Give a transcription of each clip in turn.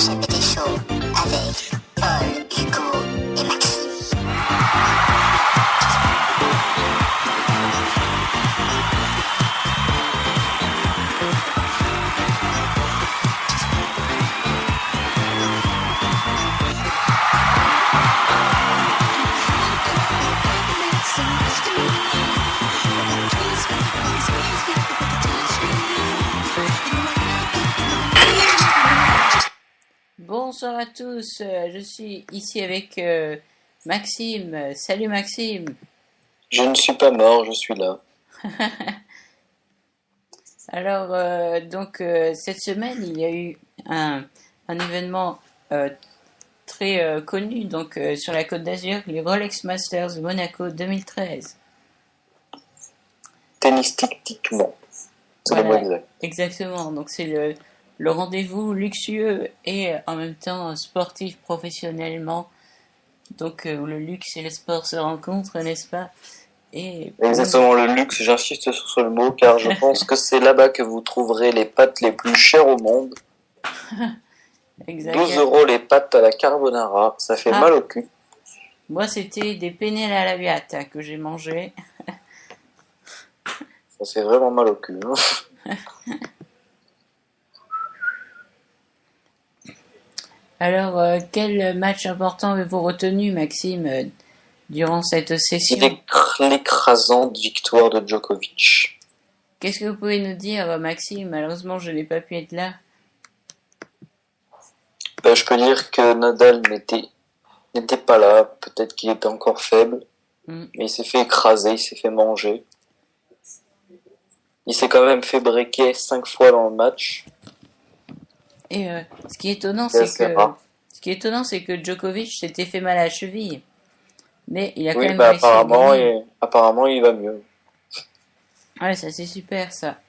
CPT Show avec Paul, Hugo et Maxime. Bonsoir à tous, je suis ici avec Maxime. Salut Maxime. Je ne suis pas mort, je suis là. Alors, cette semaine, il y a eu un événement très connu sur la Côte d'Azur, les Rolex Masters de Monaco 2013. Tennistiquement, c'est le mot exact. Exactement, donc c'est le rendez-vous luxueux et en même temps sportif professionnellement, donc où le luxe et le sport se rencontrent, n'est-ce pas? Et exactement, le luxe, j'insiste sur ce mot car je pense que c'est là-bas que vous trouverez les pâtes les plus chères au monde. 12 € les pâtes à la carbonara, ça fait mal au cul. Moi c'était des penne alla labiata que j'ai mangé. Ça fait vraiment mal au cul. Alors, quel match important avez-vous retenu, Maxime, durant cette session? L'écrasante victoire de Djokovic. Qu'est-ce que vous pouvez nous dire, Maxime? Malheureusement, je n'ai pas pu être là. Je peux dire que Nadal n'était pas là. Peut-être qu'il était encore faible. Mais il s'est fait écraser, il s'est fait manger. Il s'est quand même fait breaker 5 fois dans le match. Et ce qui est étonnant, c'est que Djokovic s'était fait mal à la cheville. Mais il a quand même réussi à gagner. Apparemment, il va mieux. Ouais, ça c'est super, ça.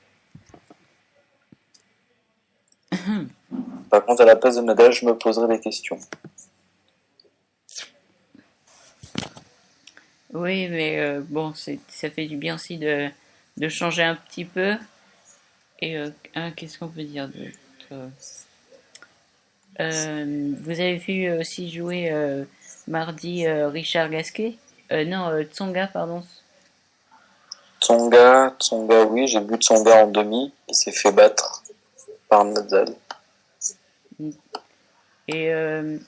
Par contre, à la place de Nadal, je me poserai des questions. Oui, mais bon, ça fait du bien aussi de changer un petit peu. Et qu'est-ce qu'on peut dire d'autre? Vous avez vu aussi jouer mardi Richard Gasquet? Tsonga, pardon. Tsonga, oui, j'ai vu Tsonga en demi. Il s'est fait battre par Nadal. Et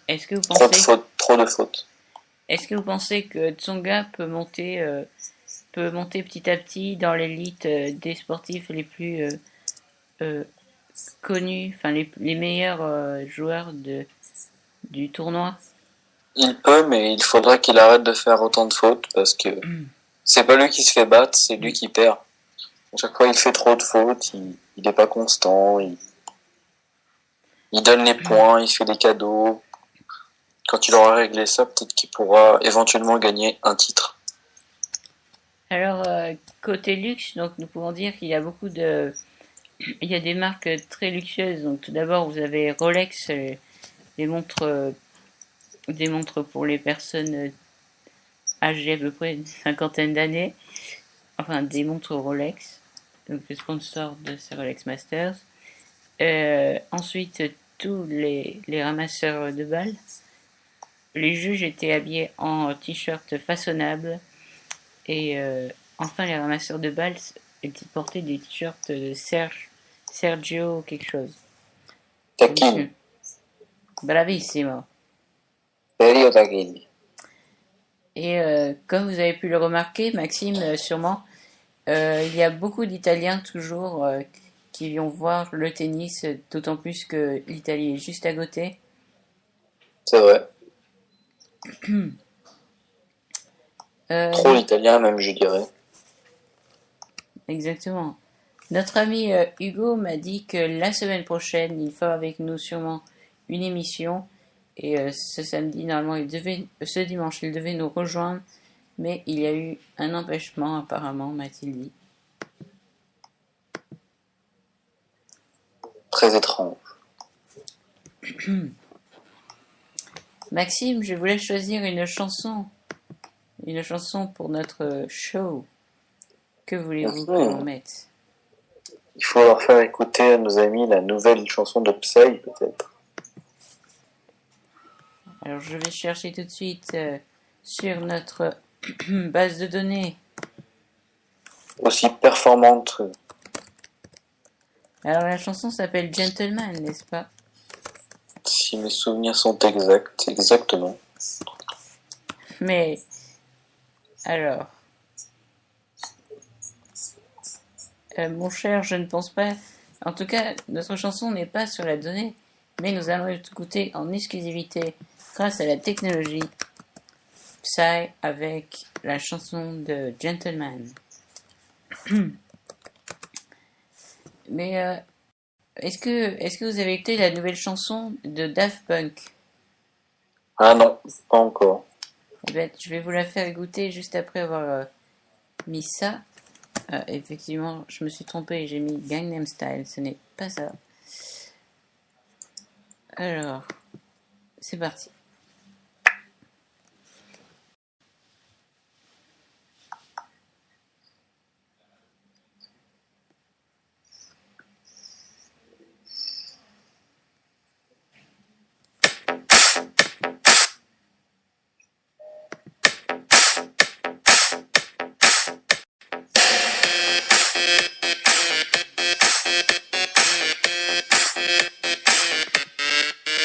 est-ce que vous pensez... Trop de fautes. Est-ce que vous pensez que Tsonga peut monter petit à petit dans l'élite des sportifs les plus connus, enfin les meilleurs joueurs du tournoi? Il peut, mais il faudra qu'il arrête de faire autant de fautes parce que c'est pas lui qui se fait battre, c'est lui qui perd. À chaque fois, il fait trop de fautes, il est pas constant, il donne les points, il fait des cadeaux. Quand il aura réglé ça, peut-être qu'il pourra éventuellement gagner un titre. Alors, côté luxe, donc nous pouvons dire qu'il y a il y a des marques très luxueuses. Donc, tout d'abord, vous avez Rolex, des montres pour les personnes âgées à peu près une cinquantaine d'années. Enfin, des montres Rolex, donc le sponsor de ces Rolex Masters. Ensuite, tous les ramasseurs de balles. Les juges étaient habillés en t-shirt façonnable. Et enfin, les ramasseurs de balles portaient des t-shirts de Sergio quelque chose. Tacchini. Bravissimo. Dario Tacchini. Et comme vous avez pu le remarquer, Maxime, sûrement, il y a beaucoup d'Italiens toujours qui viennent voir le tennis, d'autant plus que l'Italie est juste à côté. C'est vrai. Trop italien même, je dirais. Exactement. Notre ami Hugo m'a dit que la semaine prochaine, il fera avec nous sûrement une émission. Et ce dimanche, il devait nous rejoindre. Mais il y a eu un empêchement, apparemment, m'a-t-il dit. Très étrange. Maxime, je voulais choisir une chanson pour notre show. Que voulez-vous que l'on mette? Il faut leur faire écouter à nos amis la nouvelle chanson de Psy, peut-être. Alors je vais chercher tout de suite sur notre base de données. Aussi performante. Alors la chanson s'appelle Gentleman, n'est-ce pas? Si mes souvenirs sont exacts, exactement. Mais alors, mon cher, je ne pense pas. En tout cas, notre chanson n'est pas sur la donnée, mais nous allons écouter en exclusivité grâce à la technologie Psy avec la chanson de Gentleman. Mais est-ce que vous avez écouté la nouvelle chanson de Daft Punk? Ah non, pas encore. Eh ben, je vais vous la faire goûter juste après avoir mis ça. Effectivement, je me suis trompée, j'ai mis Gangnam Style, ce n'est pas ça. Alors, c'est parti.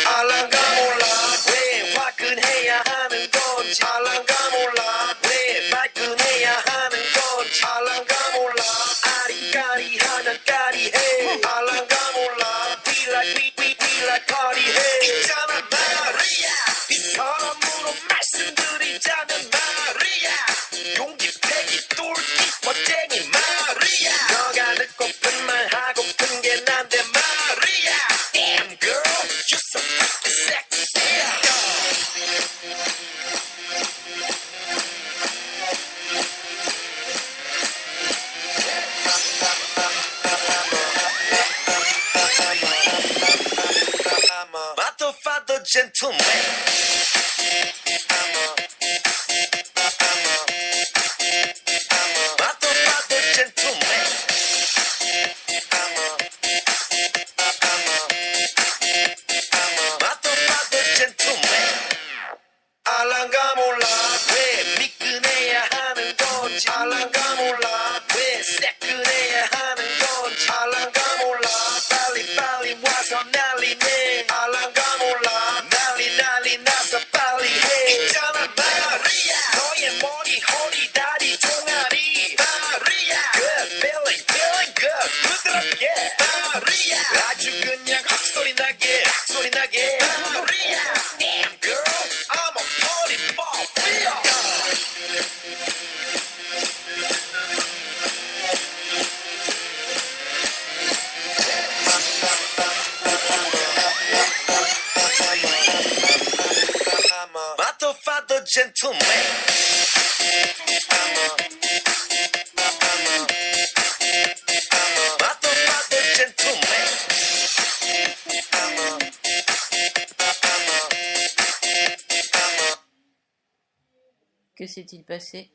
알랑가 몰라 왜 화끈해야 하는 건지 알랑가 몰라 왜 발끈해야 하는 건지 알랑가 몰라 아리까리하면 까리해 알랑가 몰라 We like party 해 있잖아 마리아 이처럼으로 말씀드리자면 마리아 용기 패기 똘끼 멋쟁이 마리아 너가 듣고픈 말 하고픈 게 난데 마리아 Damn girl you're so fucking sexy Mato fatto gentleman Mato fatto gentleman Mato fatto gentleman 알랑가 몰라 왜 미끈해야 하는 건지 알랑가 몰라 왜 새끈해야 하는 건지 알랑가 몰라 빨리 와서 난리네 알랑가 몰라 난리 나서 빨리 해 있잖아 마리아 너의 머리 허리 다리 종아리 마리아 Good feeling good 부드럽게 마리아 아주 그냥 헛소리 나게 마리아 Damn girl I'm a party ball feel Mato fatto gentleman Mato fatto gentleman Que s'est-il passé?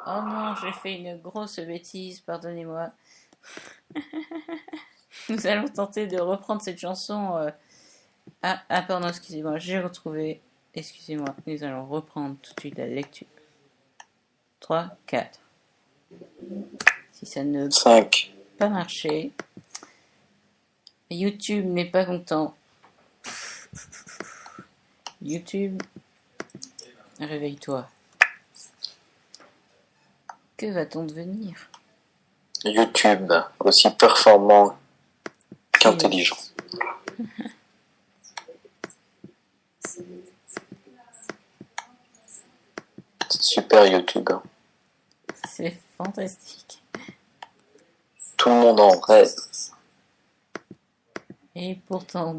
Oh non, j'ai fait une grosse bêtise, pardonnez-moi. Nous allons tenter de reprendre cette chanson. Ah, pardon, excusez-moi, j'ai retrouvé. Excusez-moi, nous allons reprendre tout de suite la lecture. 3, 4. Si ça ne 5. pas marché, YouTube n'est pas content. YouTube, réveille-toi. Que va-t-on devenir? YouTube, aussi performant qu'intelligent. C'est super YouTube. Hein. C'est fantastique. Tout le monde en rêve. Et pourtant,